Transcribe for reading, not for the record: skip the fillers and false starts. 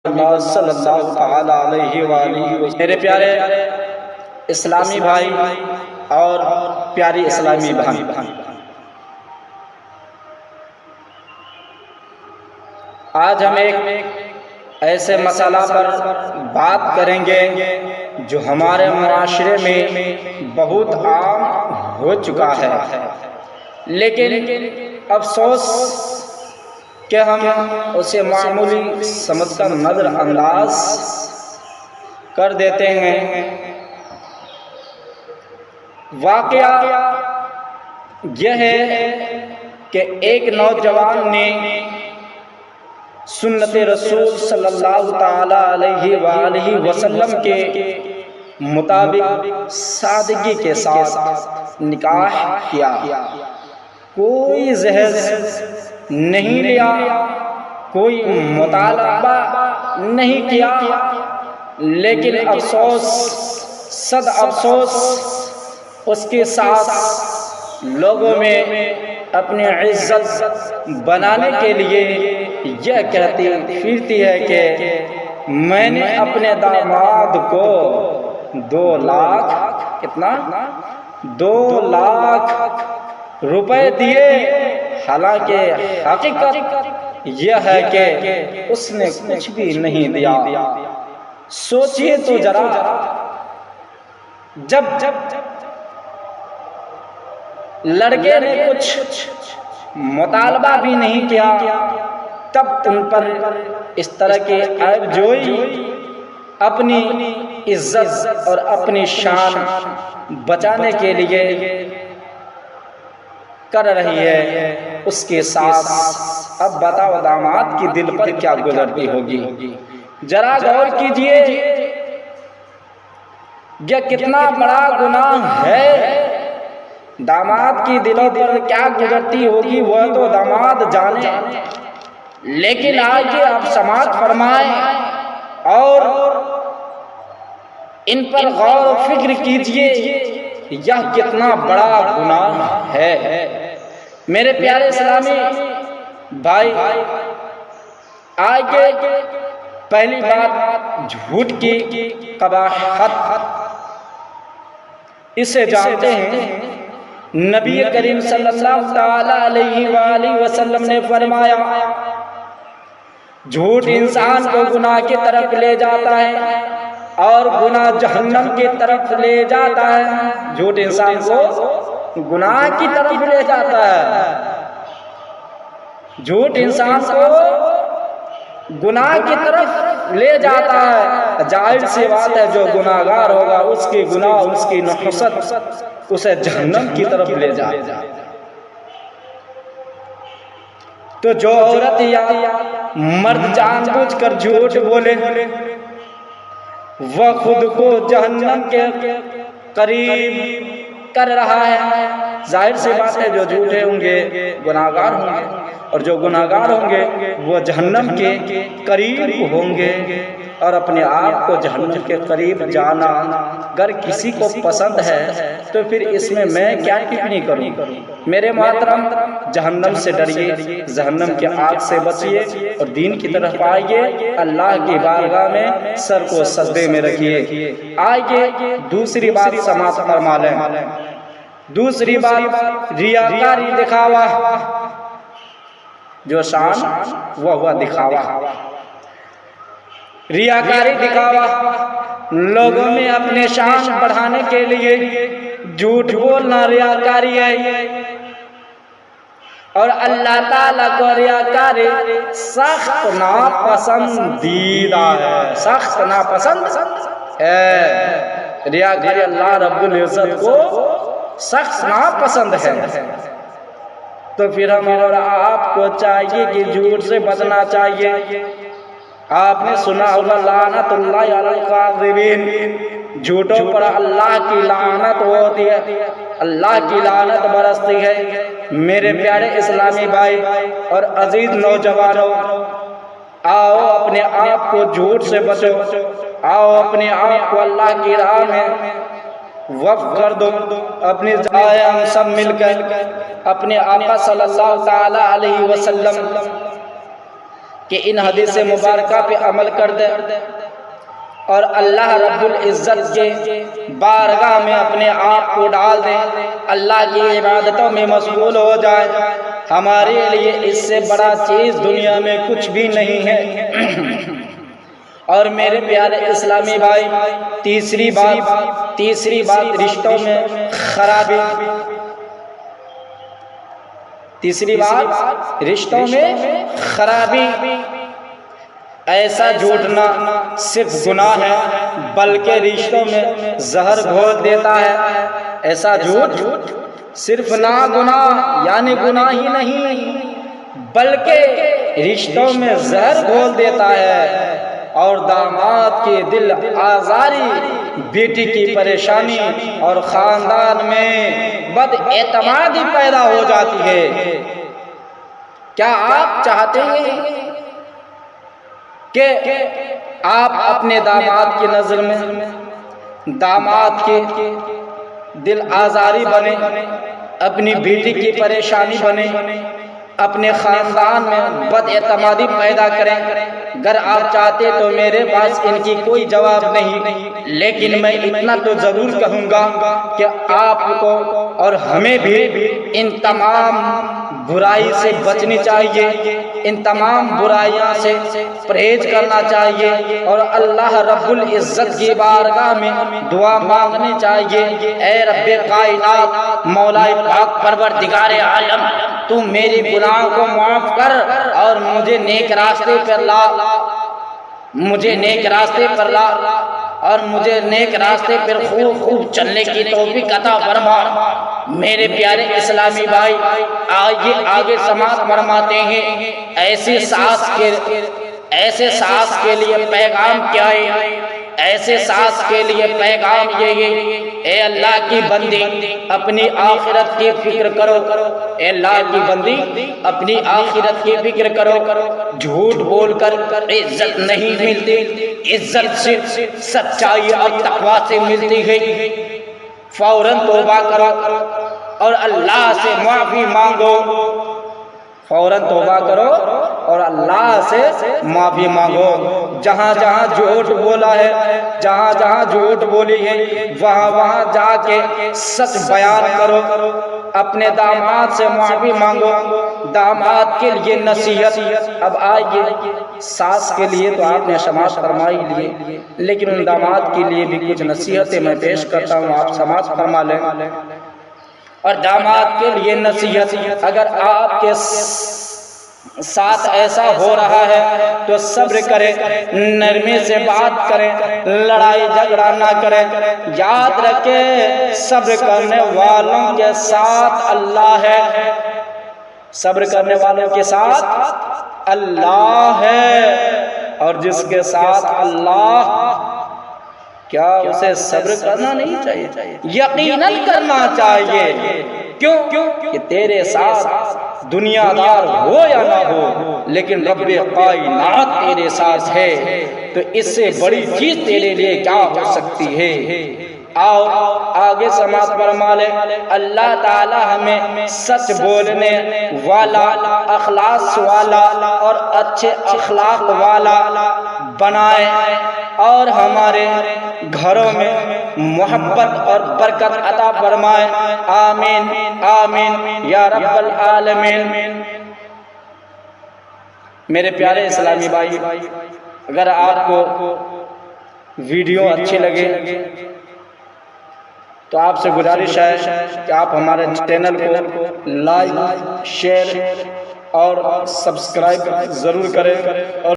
اللہ صلی اللہ تعالی علیہ وآلہ وسلم۔ میرے پیارے اسلامی بھائی اور پیاری اسلامی بہن، آج ہم ایک ایسے مسئلہ پر بات کریں گے جو ہمارے معاشرے میں بہت عام ہو چکا ہے، لیکن افسوس کہ ہم اسے معمولی سمجھ کر نظر انداز کر دیتے ہیں۔ واقعہ یہ ہے کہ ایک نوجوان نے سنت رسول صلی اللہ تعالی علیہ وآلہ وسلم کے مطابق سادگی کے ساتھ نکاح کیا، کوئی جہیز نہیں لیا، کوئی مطالبہ نہیں کیا، لیکن افسوس صد افسوس اس کے ساتھ لوگوں میں اپنی عزت بنانے کے لیے یہ کہتی پھرتی ہے کہ میں نے اپنے داماد کو 2 لاکھ کتنا 2 لاکھ روپے دیے، حالانکہ حقیقت یہ ہے کہ اس نے کچھ بھی نہیں دیا۔ سوچئے تو ذرا، جب لڑکے نے کچھ مطالبہ بھی نہیں کیا تب ان پر اس طرح کے عیب جوئی اپنی عزت اور اپنی شان بچانے کے لیے کر رہی ہے۔ اس کے ساتھ اب بتاؤ داماد کی دل پر کیا گزرتی ہوگی؟ ذرا غور کیجئے، یہ کتنا بڑا گناہ ہے۔ داماد کی دلوں پر کیا گزرتی ہوگی وہ تو داماد جانے، لیکن آئیے آپ سماعت فرمائیں اور ان پر غور و فکر کیجئے، یہ کتنا بڑا گناہ ہے۔ میرے پیارے اسلامی بھائی، آئیے پہلی بات جھوٹ کی قباحت، اسے جانتے ہیں۔ نبی کریم صلی اللہ تعالی علیہ وآلہ وسلم نے فرمایا، جھوٹ انسان کو گناہ کی طرف لے جاتا ہے اور گناہ جہنم کی طرف لے جاتا ہے۔ جھوٹ انسان کو گناہ کی طرف لے جاتا ہے، جھوٹ انسان کو گناہ کی طرف لے جاتا ہے۔ ظاہر سی بات ہے، جو گناہگار ہوگا اس کی گناہ، اس کی نحوست اسے جہنم کی طرف لے جائے۔ تو جو عورت یا مرد جان بوجھ کر جھوٹ بولے وہ خود کو جہنم کے قریب کر رہا ہے۔ ظاہر سی بات ہے، جو جھوٹے ہوں گے گناہگار ہوں گے، اور جو گناہگار ہوں گے وہ جہنم کے قریب ہوں گے۔ اور اپنے آپ کو جہنم کے قریب جانا اگر کسی کو پسند ہے تو پھر اس میں کیا ٹپنی کروں؟ میرے محترم، جہنم سے ڈریے، جہنم کے آگ سے بچیے اور دین کی طرف آئیے، اللہ کی بارگاہ میں سر کو سجدے میں رکھیے۔ آئیے دوسری بات سماعت فرما لیں۔ دوسری بات ریاکاری، دکھاوا، جو شان وہ ہوا دکھاوا، ریاکاری دکھاوا۔ لوگوں میں اپنے شان بڑھانے کے لیے جھوٹ بولنا ریاکاری ہے، اور اللہ تعالیٰ کو ریاکاری سخت ناپسندیدہ ہے، سخت ناپسند ہے۔ ریاکاری اللہ رب العزت کو سخت ناپسند ہے۔ تو پھر ہم اور آپ کو چاہیے کہ جھوٹ سے بچنا چاہیے۔ آپ نے سنا ہوگا لعنت اللہ علی الکاذبین، جھوٹوں پر اللہ کی لعنت ہوتی ہے، اللہ کی لعنت برستی ہے۔ میرے پیارے اسلامی بھائی اور عزیز نوجوانوں، آؤ اپنے آپ کو جھوٹ سے بچو، آؤ اپنے آپ کو اللہ کی راہ میں وقف کر دو۔ اپنی آئے ہم سب مل کر اپنے آقا صلی اللہ تعالی علیہ وسلم کہ ان حدیث مبارکہ پہ عمل کر دے اور اللہ رب العزت کے بارگاہ میں اپنے آپ کو ڈال دیں، اللہ کی عبادتوں میں مشغول ہو جائے، ہمارے لیے اس سے بڑا چیز دنیا میں کچھ بھی نہیں ہے۔ اور میرے پیارے اسلامی بھائی، تیسری بات رشتوں میں خرابی، تیسری بات رشتوں میں خرابی، ایسا جھوٹنا صرف گناہ ہے بلکہ رشتوں میں زہر گھول دیتا ہے۔ ایسا جھوٹ صرف نہ گناہ یعنی گناہ ہی نہیں بلکہ رشتوں میں زہر گھول دیتا ہے، اور داماد کی دل آزاری، بیٹی کی پریشانی اور خاندان میں بد اعتمادی پیدا ہو جاتی ہے۔ کیا آپ چاہتے ہیں کہ آپ اپنے داماد کی نظر میں داماد کے دل آزاری بنے، اپنی بیٹی کی پریشانی بنے، اپنے خاندان میں بد اعتمادی پیدا کریں؟ اگر آپ چاہتے تو میرے پاس ان کی کوئی جواب نہیں، لیکن میں اتنا تو ضرور کہوں گا کہ آپ کو اور ہمیں بھی ان تمام برائی سے بچنی چاہیے، ان تمام برائیاں سے پرہیز کرنا چاہیے، اور اللہ رب العزت کی بارگاہ میں دعا مانگنی چاہیے۔ اے رب کائنات، مولا پاک، پروردگار عالم، تو میری گناہوں کو معاف کر اور مجھے نیک راستے پر لا، مجھے نیک راستے پر لا، اور مجھے نیک راستے پر خوب چلنے کی توفیق عطا فرما۔ میرے پیارے اسلامی بھائی، آئیے آگے سماعت فرماتے ہیں۔ ایسے ساس کے لیے پیغام کیا ہے؟ ایسے ساس کے لیے پیغام یہ ہے، اے اللہ کی بندی، اپنی آخرت کی فکر کرو، اے اللہ کی بندی، اپنی آخرت کی فکر کرو۔ جھوٹ بول کر عزت نہیں ملتی، عزت صرف سچائی اور تقوی سے ملتی ہے۔ فوراً توبہ کرو اور اللہ سے معافی مانگو، فوراً توبہ کرو اور اللہ سے معافی مانگو۔ جہاں جہاں جھوٹ بولا ہے، جہاں جہاں جھوٹ بولی ہے، وہاں وہاں جا کے سچ بیان کرو، اپنے داماد سے معافی مانگو۔ داماد کے لیے نصیحت۔ اب آئیے، ساس کے لیے تو آپ نے سماعت فرمائی لیے، لیکن ان داماد کے لیے بھی کچھ نصیحتیں میں پیش کرتا ہوں، آپ سماعت فرما لیں۔ اور داماد کے لیے نصیحت، اگر آپ کے ساتھ ایسا ہو رہا ہے تو صبر کریں، نرمی سے بات کریں، لڑائی جھگڑا نہ کریں۔ یاد رکھیں، صبر کرنے والوں کے ساتھ اللہ ہے، صبر کرنے والوں کے ساتھ اللہ ہے، اور جس کے ساتھ اللہ، کیا اسے صبر کرنا نہیں چاہیے؟ یقیناً کرنا چاہیے۔ کیوں کہ تیرے ساتھ دنیا دار ہو یا نہ ہو، لیکن رب کائنات تیرے ساتھ ہے، تو اس سے بڑی چیز تیرے لیے کیا ہو سکتی ہے؟ آؤ آگے سماعت فرما لیں۔ اللہ تعالی ہمیں سچ بولنے والا، اخلاص والا اور اچھے اخلاق والا بنائے، اور ہمارے گھروں میں محبت اور برکت عطا فرمائے۔ آمین آمین یا رب العالمین۔ میرے پیارے اسلامی بھائی، اگر آپ کو ویڈیو اچھی لگے تو آپ سے گزارش ہے کہ آپ ہمارے چینل کو لائک، شیئر اور سبسکرائب ضرور کریں۔